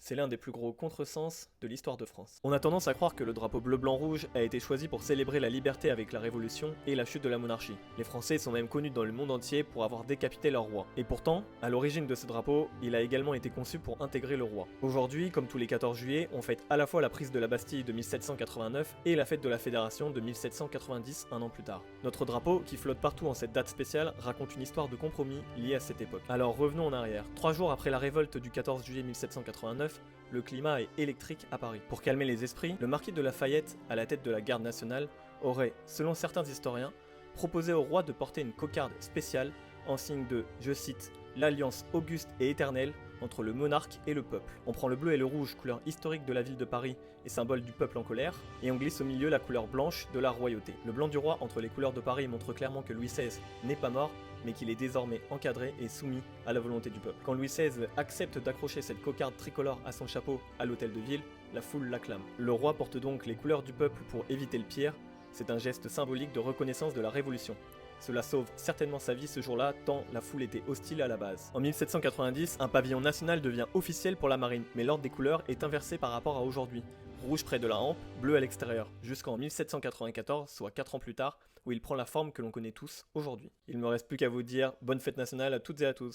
C'est l'un des plus gros contresens de l'histoire de France. On a tendance à croire que le drapeau bleu-blanc-rouge a été choisi pour célébrer la liberté avec la Révolution et la chute de la monarchie. Les Français sont même connus dans le monde entier pour avoir décapité leur roi. Et pourtant, à l'origine de ce drapeau, il a également été conçu pour intégrer le roi. Aujourd'hui, comme tous les 14 juillet, on fête à la fois la prise de la Bastille de 1789 et la fête de la Fédération de 1790, un an plus tard. Notre drapeau, qui flotte partout en cette date spéciale, raconte une histoire de compromis liée à cette époque. Alors revenons en arrière. 3 jours après la révolte du 14 juillet 1789, le climat est électrique à Paris. Pour calmer les esprits, le marquis de Lafayette, à la tête de la garde nationale, aurait, selon certains historiens, proposé au roi de porter une cocarde spéciale en signe de, je cite, l'alliance auguste et éternelle entre le monarque et le peuple. On prend le bleu et le rouge, couleur historique de la ville de Paris et symbole du peuple en colère, et on glisse au milieu la couleur blanche de la royauté. Le blanc du roi entre les couleurs de Paris montre clairement que Louis XVI n'est pas mort, mais qu'il est désormais encadré et soumis à la volonté du peuple. Quand Louis XVI accepte d'accrocher cette cocarde tricolore à son chapeau à l'hôtel de ville, la foule l'acclame. Le roi porte donc les couleurs du peuple pour éviter le pire, c'est un geste symbolique de reconnaissance de la Révolution. Cela sauve certainement sa vie ce jour-là, tant la foule était hostile à la base. En 1790, un pavillon national devient officiel pour la marine, mais l'ordre des couleurs est inversé par rapport à aujourd'hui. Rouge près de la hampe, bleu à l'extérieur, jusqu'en 1794, soit 4 ans plus tard, où il prend la forme que l'on connaît tous aujourd'hui. Il ne me reste plus qu'à vous dire bonne fête nationale à toutes et à tous.